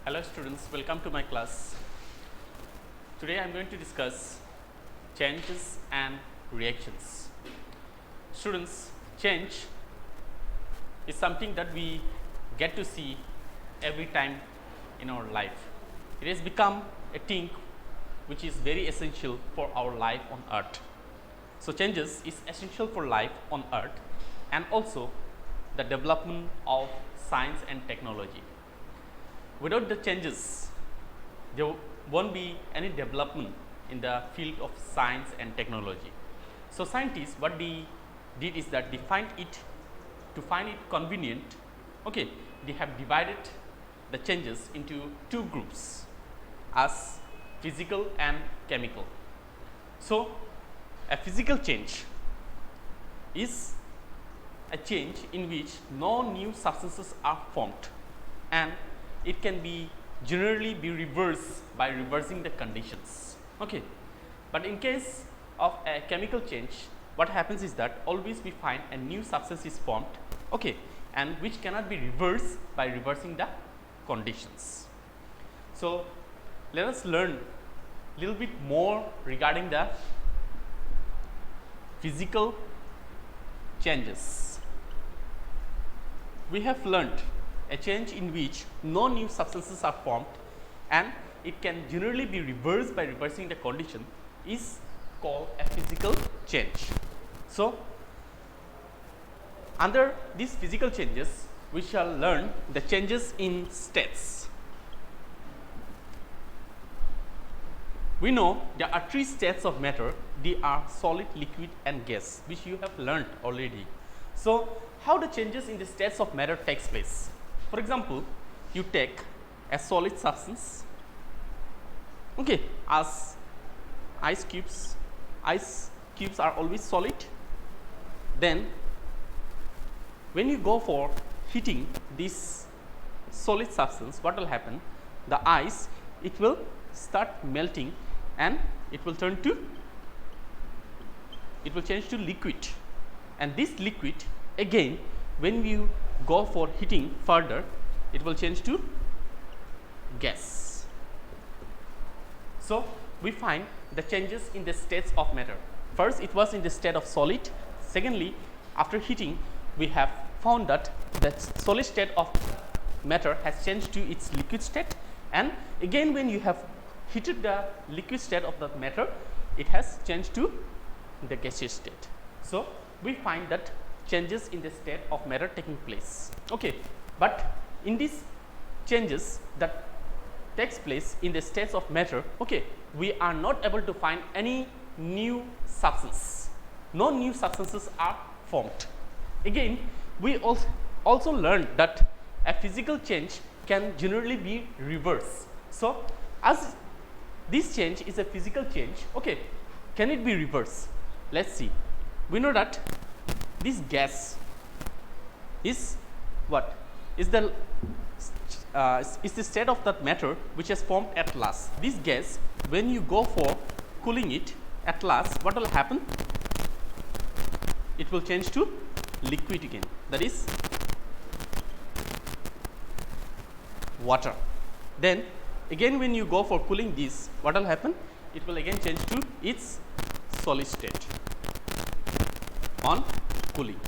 Hello students, welcome to my class. Today I am going to discuss changes and reactions. Students, change is something that we get to see every time in our life. It has become a thing which is very essential for our life on earth. So changes is essential for life on earth and also the development of science and technology. Without the changes, there won't be any development in the field of science and technology. So scientists, what they did is that they find it convenient. Okay, they have divided the changes into two groups as physical and chemical. So a physical change is a change in which no new substances are formed, and it can be generally be reversed by reversing the conditions. Okay, but in case of a chemical change, what happens is that always we find a new substance is formed, okay, and which cannot be reversed by reversing the conditions. So let us learn a little bit more regarding the physical changes. We have learned a change in which no new substances are formed and it can generally be reversed by reversing the condition is called a physical change. So under these physical changes, we shall learn the changes in states. We know there are three states of matter. They are solid, liquid and gas, which you have learned already. So how the changes in the states of matter takes place? For example, you take a solid substance, okay, as ice cubes are always solid. Then when you go for heating this solid substance, what will happen? The ice, it will start melting and it will change to liquid, and this liquid again, when you go for heating further, it will change to gas. So we find the changes in the states of matter. First it was in the state of solid. Secondly, after heating, we have found that the solid state of matter has changed to its liquid state, and again when you have heated the liquid state of the matter, it has changed to the gaseous state. So we find that changes in the state of matter taking place. Okay, but in these changes that takes place in the states of matter, okay, we are not able to find any new substance. No new substances are formed. Again, we also learned that a physical change can generally be reversed. So as this change is a physical change, okay, can it be reversed? Let's see. We know that this gas is what? Is the state of that matter which has formed at last. This gas, when you go for cooling it, at last what will happen? It will change to liquid again, that is water. Then again when you go for cooling this, what will happen? It will again change to its solid state on cooling.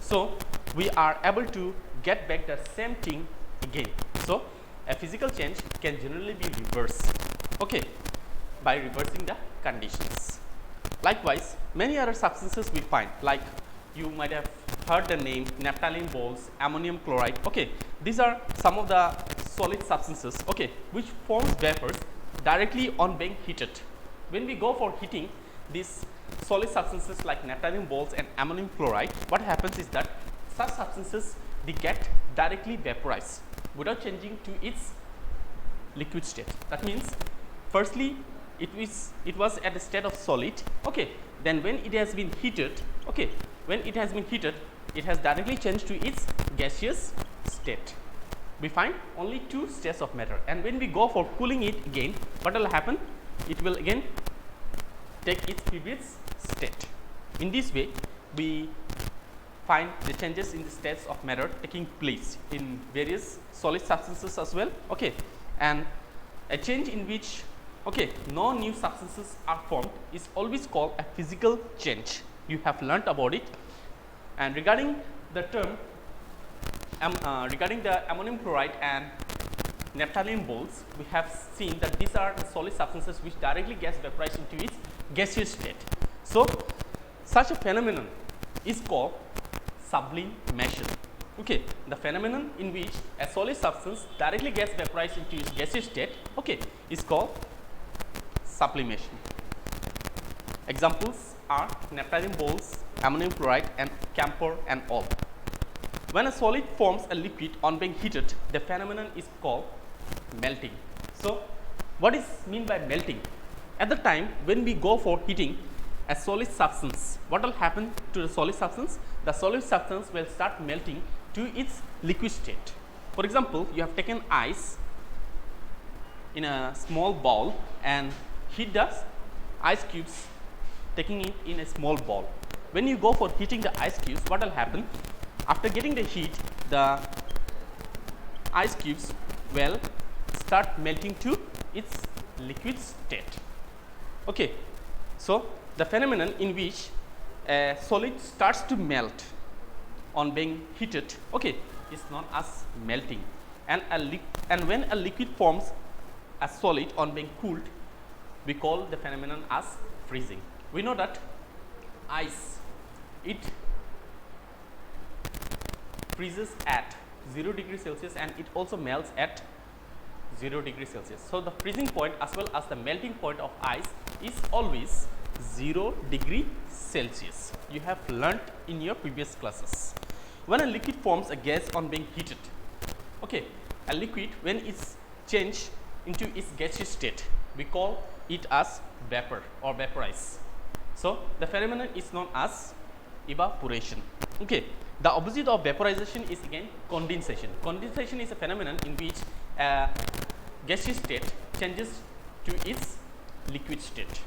So we are able to get back the same thing again. So a physical change can generally be reversed, okay, by reversing the conditions. Likewise, many other substances we find, like you might have heard the name naphthalene balls, ammonium chloride. Okay, these are some of the solid substances, okay, which forms vapors directly on being heated. When we go for heating these solid substances like naphthalene balls and ammonium chloride, what happens is that such substances, they get directly vaporized without changing to its liquid state. That means firstly it was at the state of solid, okay, then when it has been heated, okay, when it has been heated, it has directly changed to its gaseous state. We find only two states of matter, and when we go for cooling it again, what will happen? It will again take its previous state. In this way, we find the changes in the states of matter taking place in various solid substances as well. Okay, and a change in which no new substances are formed is always called a physical change. You have learnt about it. And regarding the term regarding the ammonium chloride and naphthalene balls, we have seen that these are the solid substances which directly gas vaporize into its gaseous state. So, such a phenomenon is called sublimation. Okay, the phenomenon in which a solid substance directly gets vaporized into its gaseous state, is called sublimation. Examples are naphthalene balls, ammonium chloride, and camphor and all. When a solid forms a liquid on being heated, the phenomenon is called melting. So, what is mean by melting? At the time when we go for heating a solid substance, what will happen to the solid substance? The solid substance will start melting to its liquid state. For example, you have taken ice in a small bowl and heat the ice cubes, taking it in a small bowl. When you go for heating the ice cubes, what will happen? After getting the heat, the ice cubes will start melting to its liquid state. Okay, so the phenomenon in which a solid starts to melt on being heated, is known as melting. And when a liquid forms a solid on being cooled, we call the phenomenon as freezing. We know that ice, it freezes at 0 degrees Celsius and it also melts at 0 degrees Celsius. So, the freezing point as well as the melting point of ice is always 0 degree Celsius. You have learnt in your previous classes. When a liquid forms a gas on being heated, a liquid when it's changed into its gaseous state, we call it as vapor or vaporize. So, the phenomenon is known as evaporation. The opposite of vaporization is again condensation. Condensation is a phenomenon in which a gaseous state changes to its liquid state,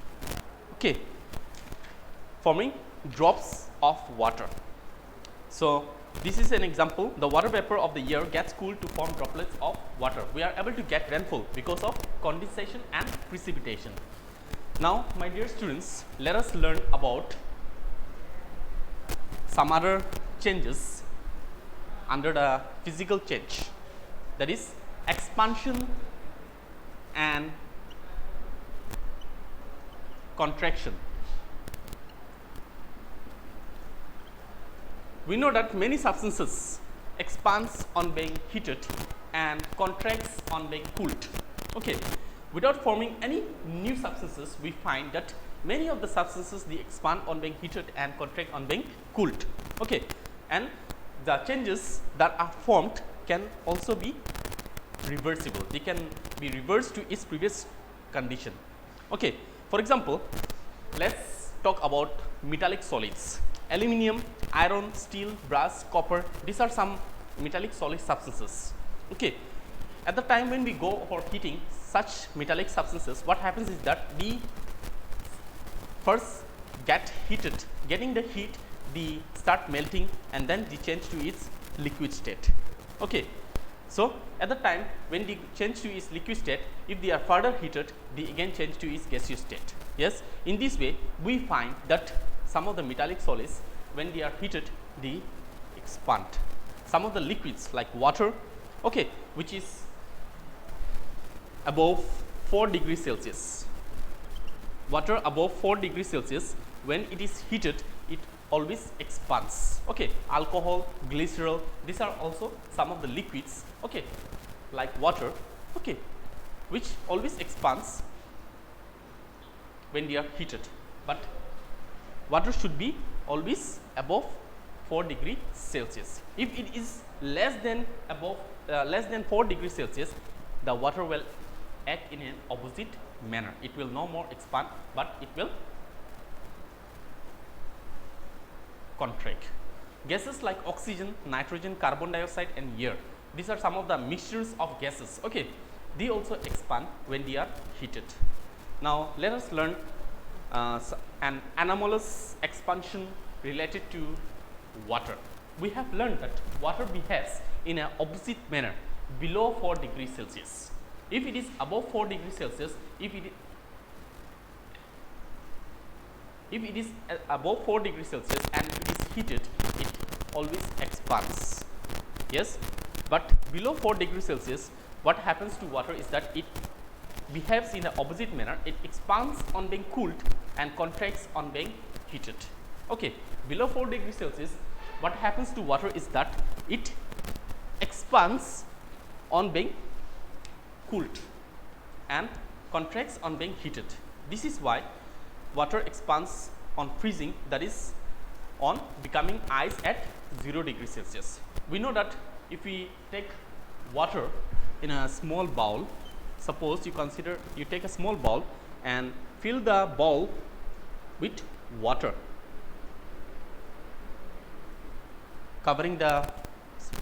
forming drops of water. So, this is an example. The water vapor of the air gets cooled to form droplets of water. We are able to get rainfall because of condensation and precipitation. Now, my dear students, let us learn about some other changes under the physical change, that is expansion and contraction. We know that many substances expands on being heated and contracts on being cooled. Without forming any new substances, we find that many of the substances they expand on being heated and contract on being cooled. And the changes that are formed can also be reversible. They can be reversed to its previous condition. For example, let's talk about metallic solids. Aluminium, iron, steel, brass, copper, these are some metallic solid substances. At the time when we go for heating such metallic substances, what happens is that we first get heated. Getting the heat, they start melting and then they change to its liquid state. So, at the time when they change to its liquid state, if they are further heated, they again change to its gaseous state. Yes, in this way we find that some of the metallic solids, when they are heated, they expand. Some of the liquids like water, which is above 4 degrees Celsius. Water above 4 degrees Celsius, when it is heated, it always expands. Alcohol, glycerol, these are also some of the liquids, like water, which always expands when they are heated. But water should be always above 4 degrees Celsius. If it is less than 4 degrees Celsius, the water will act in an opposite manner. It will no more expand, but it will contract. Gases like oxygen, nitrogen, carbon dioxide and air, these are some of the mixtures of gases. They also expand when they are heated. Now, let us learn an anomalous expansion related to water. we have learned that water behaves in an opposite manner below 4 degrees Celsius. If it is above 4 degrees Celsius, if it is above 4 degrees Celsius and it is heated, it always expands. Yes, but below 4 degrees Celsius, what happens to water is that it behaves in the opposite manner. It expands on being cooled and contracts on being heated. Okay, below 4 degrees Celsius, what happens to water is that it expands on being cooled and contracts on being heated. This is why water expands on freezing, that is on becoming ice at 0 degrees Celsius. We know that if we take water in a small bowl, suppose you take a small bowl and fill the bowl with water, covering the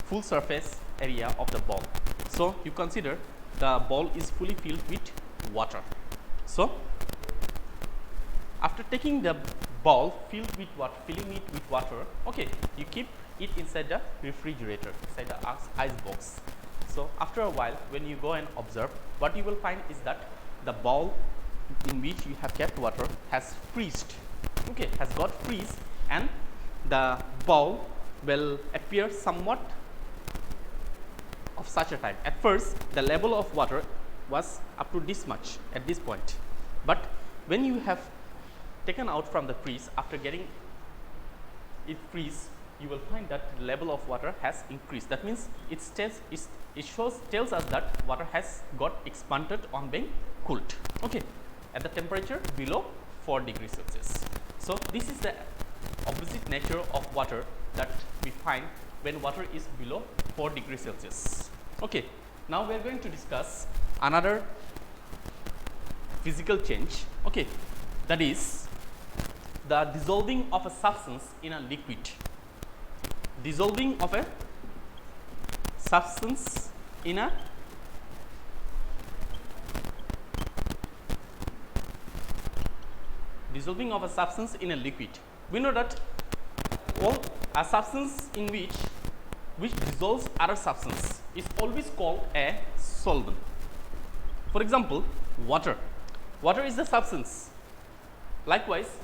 full surface area of the bowl. So you consider the bowl is fully filled with water. So after taking the bowl filling it with water, okay, you keep it inside the refrigerator, inside the ice box. So after a while, when you go and observe, what you will find is that the bowl in which you have kept water has freezed, okay, has got freeze, and the bowl will appear somewhat of such a type. At first, the level of water was up to this much at this point, but when you have taken out from the freeze, after getting it freeze, you will find that the level of water has increased. That means it tells us that water has got expanded on being cooled, okay, at the temperature below 4 degrees Celsius. So this is the opposite nature of water that we find when water is below 4 degrees Celsius. Okay, now we are going to discuss another physical change, okay, that is the dissolving of a substance in a liquid. Dissolving of a substance in a liquid. We know that a substance in which dissolves other substance is always called a solvent. For example, water. Water is the substance. Likewise,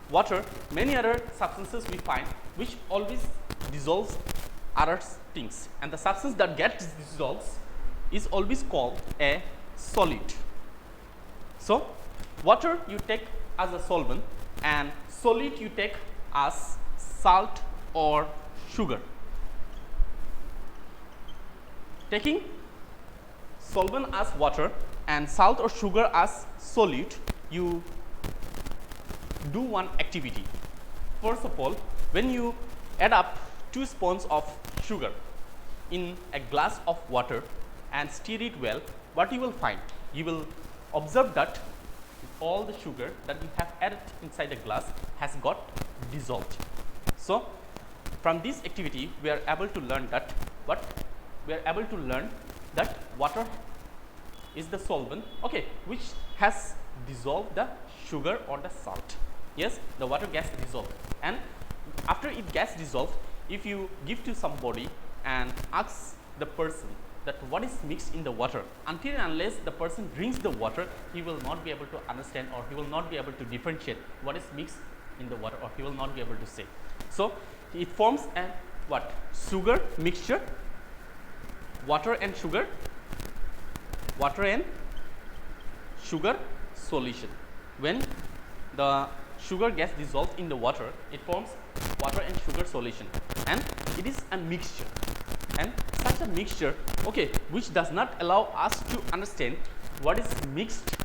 water, many other substances we find which always dissolves other things, and the substance that gets dissolved is always called a solid. So water you take as a solvent, and solid you take as salt or sugar. Taking solvent as water and salt or sugar as solid, you do one activity. First of all, when you add up 2 spoons of sugar in a glass of water and stir it well, what you will find? You will observe that all the sugar that you have added inside the glass has got dissolved. So from this activity, we are able to learn that water is the solvent, okay, which has dissolved the sugar or the salt. Yes, the water gets dissolved, and after it gets dissolved, if you give to somebody and ask the person that what is mixed in the water, until and unless the person drinks the water, he will not be able to understand, or he will not be able to differentiate what is mixed in the water, or he will not be able to say. So it forms a what? Sugar mixture, water and sugar solution. When the sugar gets dissolved in the water, it forms water and sugar solution, and it is a mixture. And such a mixture, okay, which does not allow us to understand what is mixed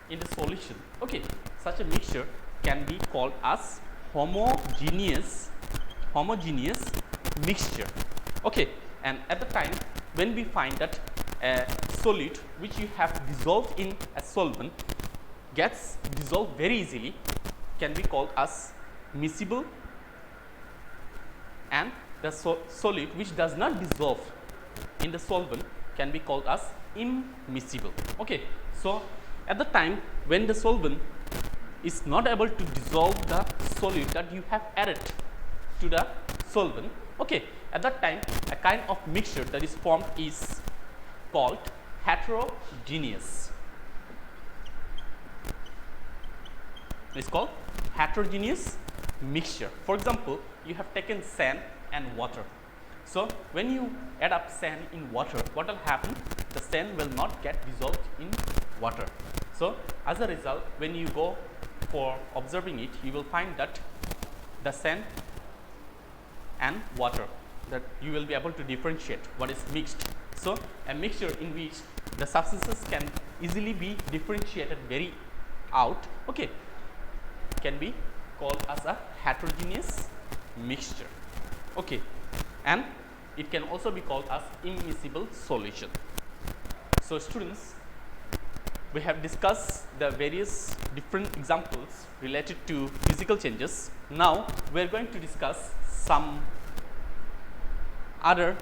in the solution, okay, such a mixture can be called as homogeneous mixture, okay. And at the time when we find that a solid which you have dissolved in a solvent gets dissolved very easily, can be called as miscible, and the solid which does not dissolve in the solvent can be called as immiscible, okay. So at the time when the solvent is not able to dissolve the solid that you have added to the solvent. Okay, at that time a kind of mixture that is formed is called heterogeneous. It's called heterogeneous mixture. For example, you have taken sand and water. So when you add up sand in water, what will happen? The sand will not get dissolved in water. So as a result, when you go for observing it, you will find that the sand and water, that you will be able to differentiate what is mixed. So a mixture in which the substances can easily be differentiated very out, okay, can be called as a heterogeneous mixture. Okay, and it can also be called as immiscible solution. So students, we have discussed the various different examples related to physical changes. Now we are going to discuss some other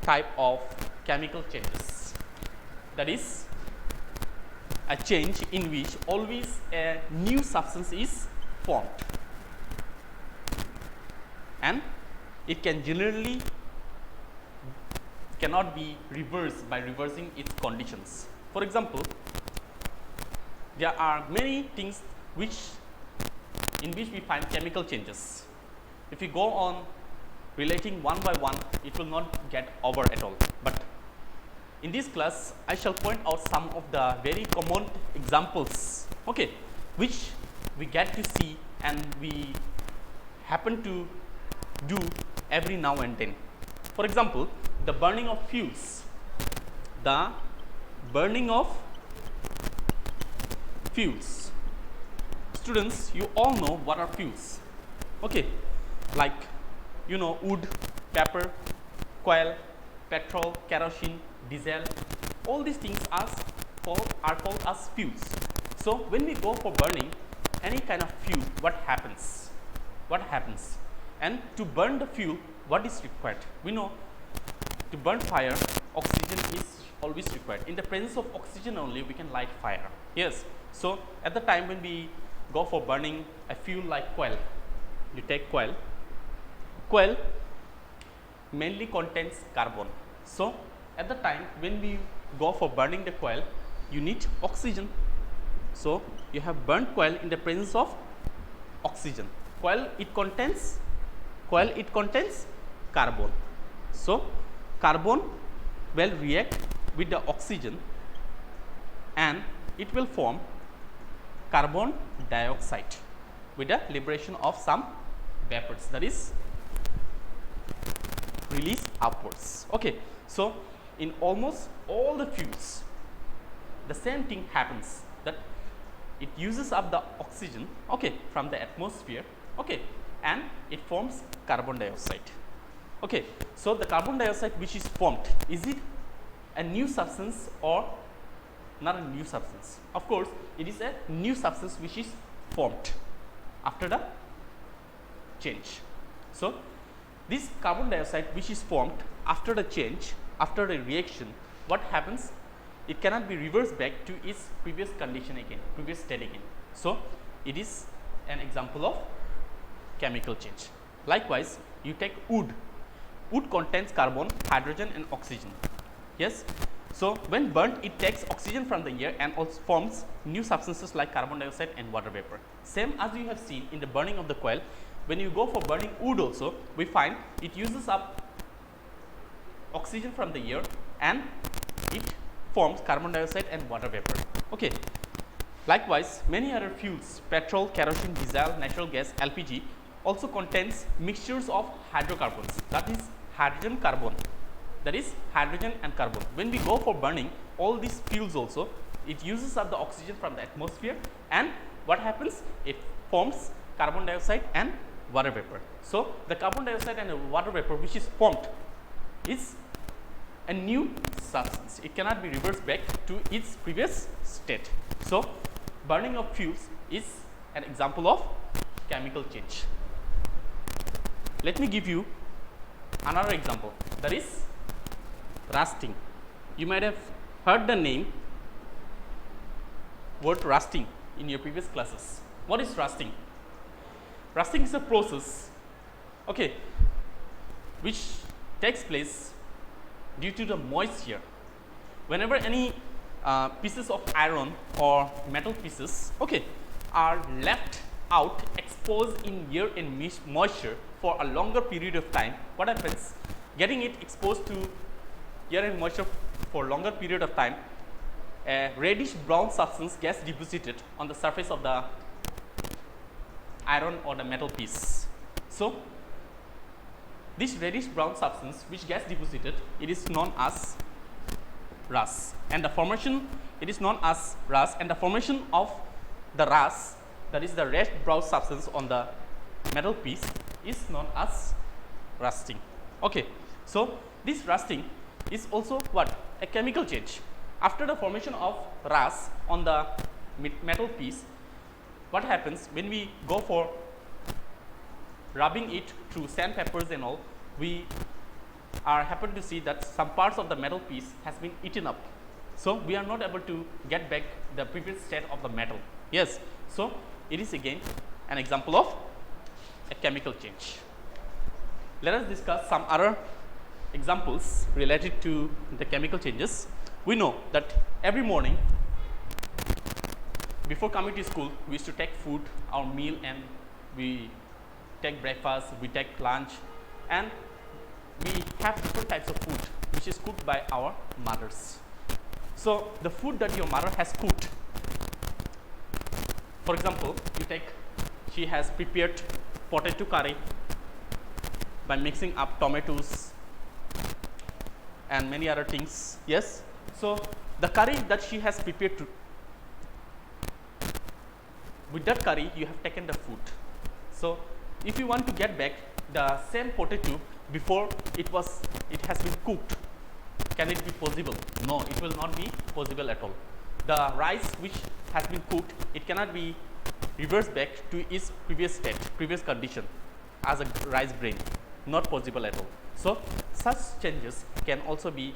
type of chemical changes, that is a change in which always a new substance is formed, and it can generally cannot be reversed by reversing its conditions. For example, there are many things in which we find chemical changes. If we go on relating one by one, it will not get over at all. But in this class, I shall point out some of the very common examples, okay, which we get to see and we happen to do every now and then. For example, the burning of fuels. The burning of fuels. Students, you all know what are fuels. Okay, like you know, wood, paper, coal, petrol, kerosene, diesel, all these things are called as fuels. So when we go for burning any kind of fuel, what happens? What happens? And to burn the fuel, what is required? We know to burn fire, oxygen is always required. In the presence of oxygen only, we can light fire. Yes. So at the time when we go for burning a fuel like coal, you take coal. Coal mainly contains carbon. So at the time when we go for burning the coal, you need oxygen. So you have burnt coal in the presence of oxygen. Coal it contains carbon. So carbon will react with the oxygen and it will form carbon dioxide with the liberation of some vapors, that is release upwards. Okay, so in almost all the fuels, the same thing happens, that it uses up the oxygen, okay, from the atmosphere, okay, and it forms carbon dioxide. Okay, so the carbon dioxide which is formed, is it a new substance or not a new substance? Of course, it is a new substance which is formed after the change. So this carbon dioxide which is formed after the change, after the reaction, what happens? It cannot be reversed back to its previous condition again, previous state again. So it is an example of chemical change. Likewise, you take wood. Wood contains carbon, hydrogen and oxygen. Yes. So when burnt, it takes oxygen from the air and also forms new substances like carbon dioxide and water vapor. Same as you have seen in the burning of the coal. When you go for burning wood also, we find it uses up oxygen from the air and it forms carbon dioxide and water vapor. Okay. Likewise, many other fuels, petrol, kerosene, diesel, natural gas, LPG, also contains mixtures of hydrocarbons, that is hydrogen carbon, that is hydrogen and carbon. When we go for burning all these fuels also, it uses up the oxygen from the atmosphere and what happens? It forms carbon dioxide and water vapor. So the carbon dioxide and the water vapor which is formed is a new substance. It cannot be reversed back to its previous state. So burning of fuels is an example of chemical change. Let me give you another example, that is rusting. You might have heard the name word rusting in your previous classes. What is rusting? Rusting is a process okay, which takes place due to the moisture. Whenever any pieces of iron or metal pieces, okay, are left out exposed in air and moisture for a longer period of time, what happens? Getting it exposed to air and moisture for longer period of time, a reddish brown substance gets deposited on the surface of the iron or the metal piece. So this reddish brown substance which gets deposited, it is known as rust, and the formation, it is known as rust, and the formation of the rust, that is the red brown substance on the metal piece, is known as rusting. Okay, so this rusting is also what? A chemical change. After the formation of rust on the metal piece, what happens when we go for rubbing it through sandpapers and all, we are happen to see that some parts of the metal piece has been eaten up. So we are not able to get back the previous state of the metal. Yes, so it is again an example of a chemical change. Let us discuss some other examples related to the chemical changes. We know that every morning before coming to school, we used to take food, our meal, and we take breakfast, we take lunch, and we have different types of food which is cooked by our mothers. So the food that your mother has cooked, for example, she has prepared potato curry by mixing up tomatoes and many other things. Yes, so the curry that she has prepared, with that curry you have taken the food. So if you want to get back the same potato before it has been cooked, can it be possible? No, it will not be possible at all. The rice which has been cooked, it cannot be reversed back to its previous state, previous condition as a rice grain. Not possible at all. So such changes can also be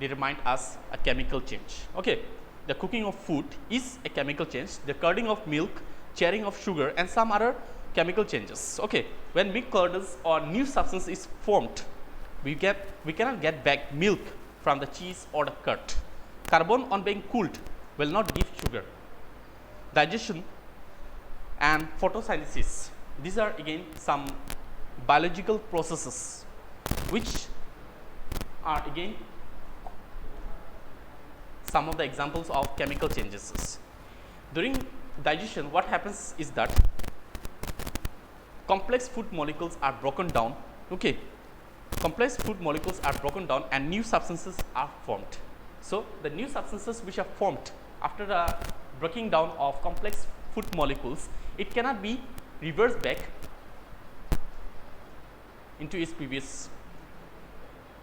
determined as a chemical change. Okay, the cooking of food is a chemical change. The curding of milk, churning of sugar, and some other chemical changes. Okay, when milk curdles or new substance is formed, we cannot get back milk from the cheese or the curd. Carbon on being cooled will not give sugar. Digestion and photosynthesis, these are again some biological processes which are again some of the examples of chemical changes. During digestion, what happens is that complex food molecules are broken down. Okay, complex food molecules are broken down and new substances are formed. So the new substances which are formed after the breaking down of complex food molecules, it cannot be reversed back into its previous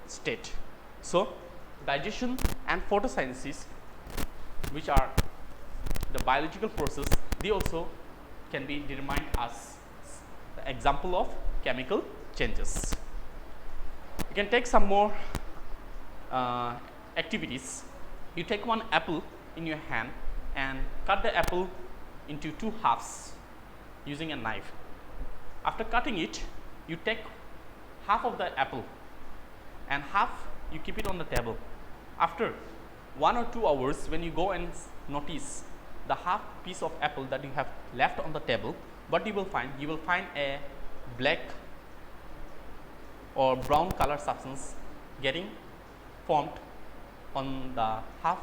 state. So digestion and photosynthesis, which are the biological process, they also can be determined as the example of chemical changes. You can take some more activities. You take one apple in your hand and cut the apple into two halves using a knife. After cutting it, you take half of the apple and half you keep it on the table. After 1 or 2 hours, when you go and notice the half piece of apple that you have left on the table, what you will find? You will find a black or brown color substance getting formed on the half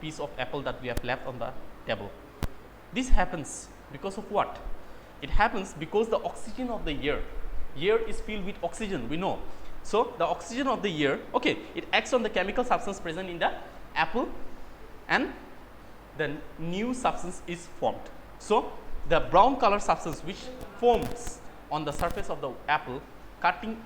piece of apple that we have left on the table. This happens because of what? It happens because the oxygen of the air is filled with oxygen, we know. So the oxygen of the air, okay, it acts on the chemical substance present in the apple and the new substance is formed. So the brown color substance which forms on the surface of the apple cutting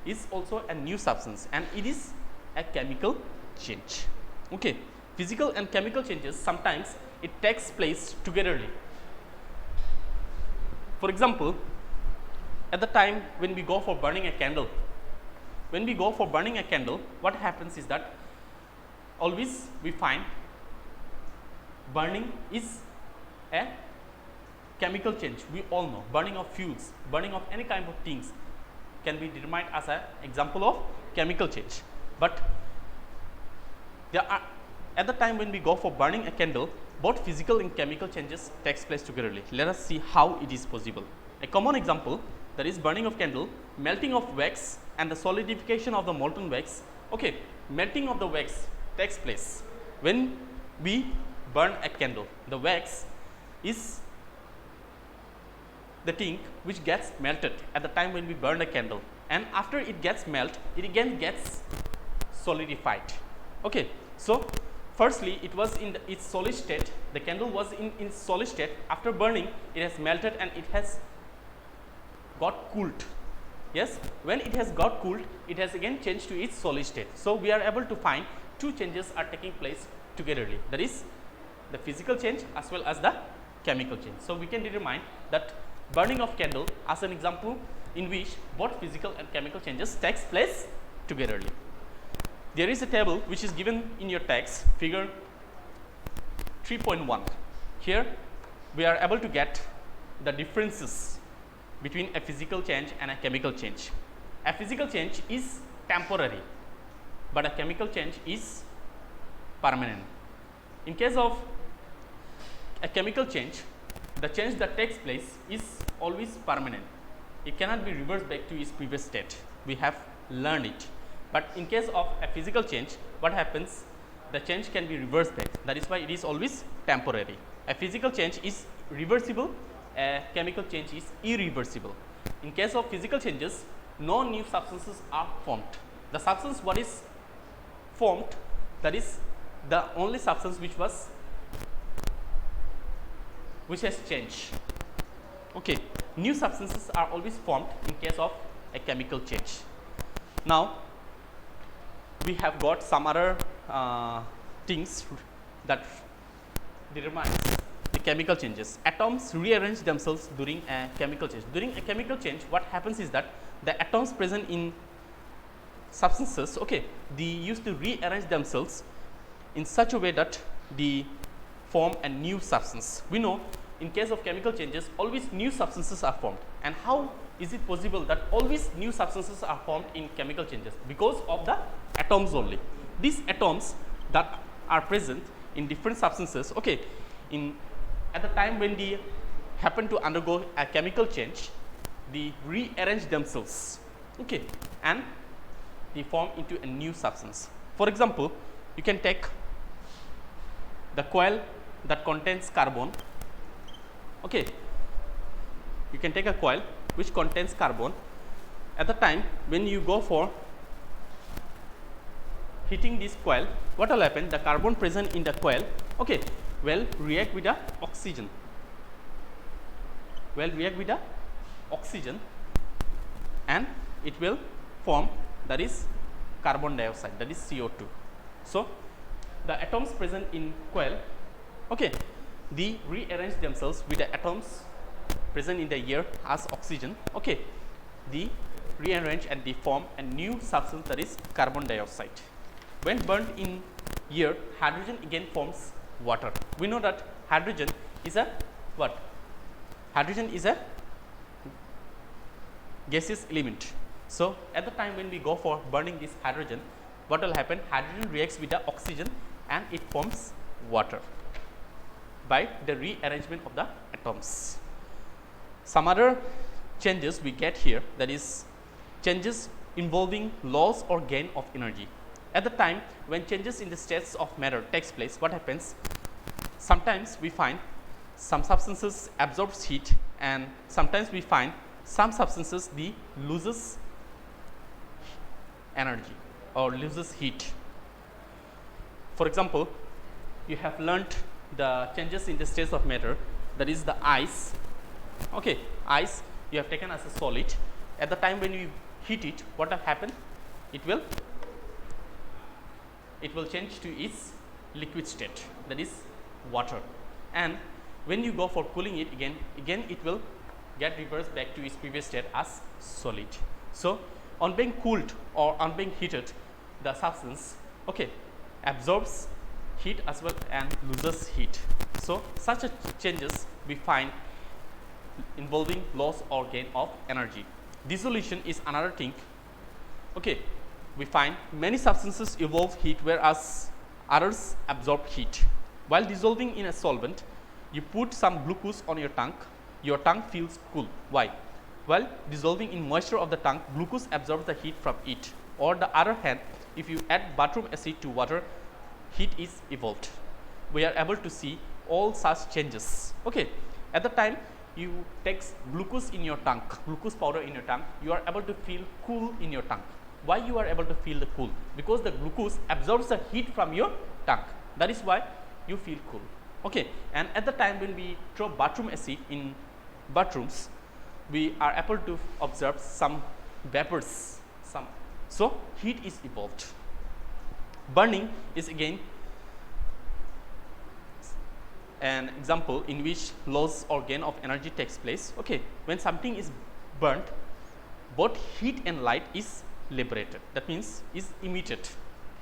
is also a new substance and it is a chemical change. Okay, physical and chemical changes, sometimes it takes place togetherly. For example, at the time when we go for burning a candle, what happens is that always we find burning is a chemical change, we all know burning of fuels, burning of any kind of things can be determined as an example of chemical change. But there are, at the time when we go for burning a candle, both physical and chemical changes takes place togetherly. Let us see how it is possible. A common example, that is burning of candle, melting of wax and the solidification of the molten wax. Okay, melting of the wax takes place when we burn a candle. The wax is the thing which gets melted at the time when we burn a candle, and after it gets melted, it again gets solidified. Okay, so firstly it was in its solid state, the candle was in solid state. After burning, it has melted and it has got cooled. Yes, when it has got cooled, it has again changed to its solid state. So we are able to find two changes are taking place togetherly, that is the physical change as well as the chemical change. So we can determine that burning of candle as an example in which both physical and chemical changes takes place togetherly. There is a table which is given in your text, figure 3.1. Here we are able to get the differences between a physical change and a chemical change. A physical change is temporary, but a chemical change is permanent. In case of a chemical change, the change that takes place is always permanent. It cannot be reversed back to its previous state. We have learned it. But in case of a physical change, what happens? The change can be reversed back. That is why it is always temporary. A physical change is reversible, a chemical change is irreversible. In case of physical changes, no new substances are formed. The substance what is formed, that is the only substance which has changed. Okay, new substances are always formed in case of a chemical change. Now we have got some other things that determines the chemical changes. Atoms rearrange themselves during a chemical change. During a chemical change, what happens is that the atoms present in substances, okay, they used to rearrange themselves in such a way that they form a new substance. We know in case of chemical changes, always new substances are formed. And how is it possible that always new substances are formed in chemical changes? Because of the atoms only. These atoms that are present in different substances, okay, at the time when they happen to undergo a chemical change, they rearrange themselves, okay, and they form into a new substance. For example, you can take the coil that contains carbon. Okay, you can take a coil which contains carbon. At the time when you go for heating this coil, what will happen? The carbon present in the coil, okay, will react with the oxygen. And it will form, that is carbon dioxide, that is CO2. So the atoms present in coil, okay, they rearrange themselves with the atoms present in the air as oxygen, okay, they rearrange and they form a new substance, that is carbon dioxide. When burnt in air, hydrogen again forms water. We know that hydrogen is a what? Hydrogen is a gaseous element. So at the time when we go for burning this hydrogen, what will happen? Hydrogen reacts with the oxygen and it forms water by the rearrangement of the atoms. Some other changes we get here, that is changes involving loss or gain of energy. At the time when changes in the states of matter takes place, what happens? Sometimes we find some substances absorbs heat, and sometimes we find some substances they loses energy or loses heat. For example, you have learnt the changes in the states of matter, that is the ice. Okay, ice you have taken as a solid. At the time when you heat it, what will happen? It will change to its liquid state, that is water. And when you go for cooling it again it will get reversed back to its previous state as solid. So on being cooled or on being heated, the substance, okay, absorbs heat as well and loses heat. So such a changes we find involving loss or gain of energy. Dissolution is another thing. Okay, we find many substances evolve heat whereas others absorb heat. While dissolving in a solvent, you put some glucose on your tongue feels cool. Why? While dissolving in moisture of the tongue, glucose absorbs the heat from it. On the other hand, if you add butyric acid to water, heat is evolved. We are able to see all such changes. Okay, at the time you take glucose in your tongue, glucose powder in your tongue, you are able to feel cool in your tongue. Why you are able to feel the cool? Because the glucose absorbs the heat from your tongue. That is why you feel cool. Okay, and at the time when we throw butyric acid in bathrooms, we are able to observe some vapors. So heat is evolved. Burning is again an example in which loss or gain of energy takes place. Okay, when something is burnt, both heat and light is liberated. That means is emitted.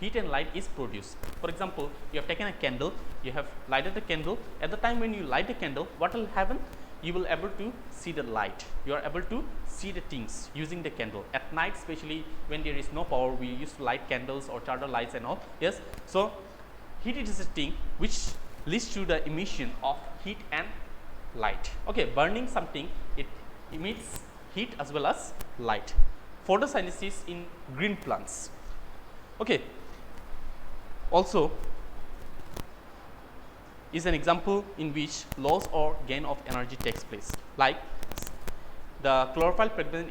Heat and light is produced. For example, you have taken a candle, you have lighted the candle. At the time when you light the candle, what will happen? You will able to see the light. You are able to see the things using the candle. At night, especially when there is no power, we used to light candles or charger lights and all. Yes. So heat is a thing which leads to the emission of heat and light. Okay, burning something, it emits heat as well as light. Photosynthesis in green plants. Okay, also is an example in which loss or gain of energy takes place. Like the chlorophyll present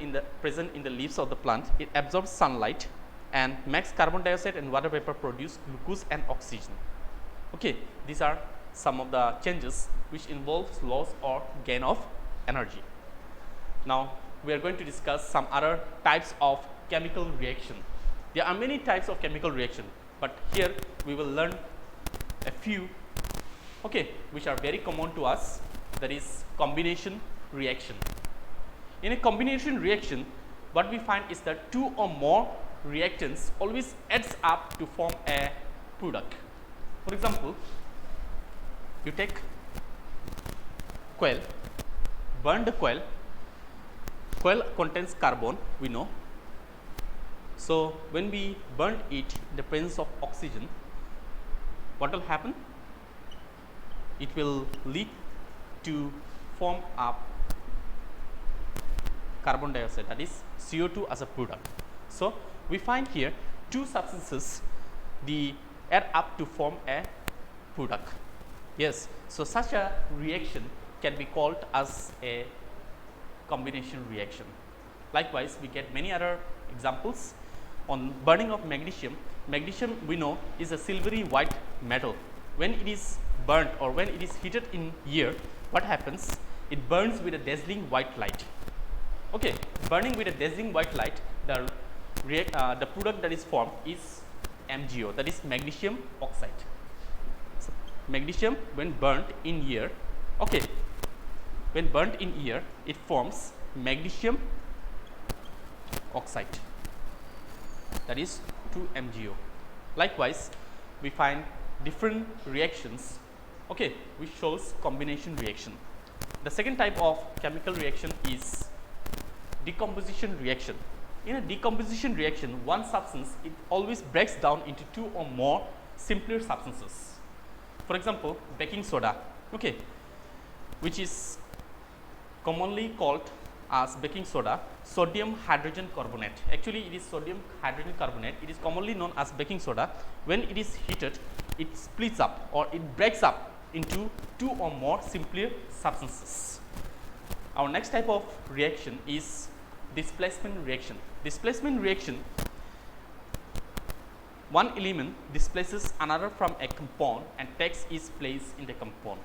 in the leaves of the plant, it absorbs sunlight and makes carbon dioxide and water vapor produce glucose and oxygen. Okay, these are some of the changes which involves loss or gain of energy. Now we are going to discuss some other types of chemical reaction. There are many types of chemical reaction, but here we will learn a few, okay, which are very common to us. That is combination reaction. In a combination reaction, what we find is that two or more reactants always adds up to form a product. For example, you take coal, burn the coal. Coal contains carbon, we know. So when we burn it in the presence of oxygen, what will happen? It will lead to form up carbon dioxide, that is CO2 as a product. So we find here two substances, they add up to form a product. Yes, so such a reaction can be called as a combination reaction. Likewise, we get many other examples. On burning of magnesium, magnesium we know is a silvery white metal. When it is burnt or when it is heated in air, what happens? It burns with a dazzling white light. Okay, burning with a dazzling white light, the product that is formed is MgO, that is magnesium oxide. So, magnesium when burnt in air, okay, when burnt in air, it forms magnesium oxide, that is 2MgO. Likewise, we find different reactions, okay, which shows combination reaction. The second type of chemical reaction is decomposition reaction. In a decomposition reaction, one substance, it always breaks down into two or more simpler substances. For example, baking soda, okay, which is commonly called as baking soda, sodium hydrogen carbonate. Actually, it is sodium hydrogen carbonate. It is commonly known as baking soda. When it is heated, it splits up or it breaks up into two or more simpler substances. Our next type of reaction is displacement reaction. Displacement reaction, one element displaces another from a compound and takes its place in the compound.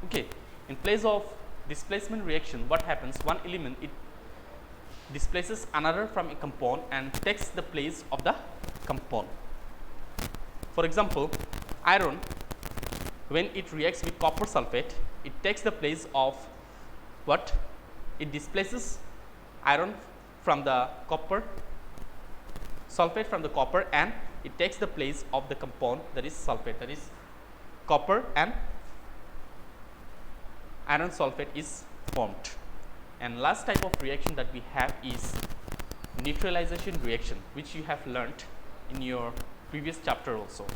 Okay, in place of displacement reaction, what happens? One element, it displaces another from a compound and takes the place of the compound. For example, iron, when it reacts with copper sulfate, it takes the place of what? It displaces iron from the copper, sulfate from the copper, and it takes the place of the compound, that is sulfate, that is copper and iron sulfate is formed. And last type of reaction that we have is neutralization reaction, which you have learnt in your previous chapter also.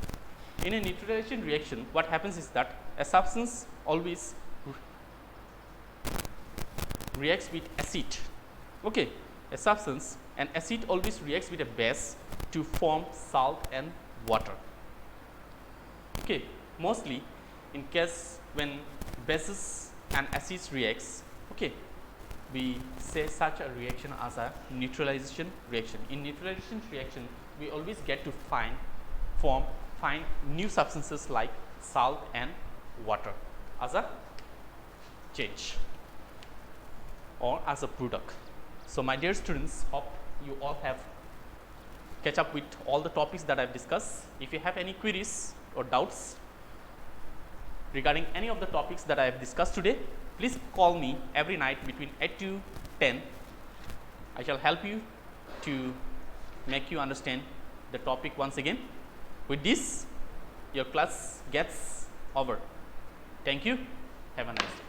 In a neutralization reaction, what happens is that a substance always reacts with acid. Okay, a substance, an acid always reacts with a base to form salt and water. Okay, mostly in case when bases and acids reacts, okay, we say such a reaction as a neutralization reaction. In neutralization reaction, we always get to find new substances like salt and water as a change or as a product. So my dear students, hope you all have catch up with all the topics that I have discussed. If you have any queries or doubts regarding any of the topics that I have discussed today, please call me every night between 8 to 10. I shall help you to make you understand the topic once again. With this, your class gets over. Thank you. Have a nice day.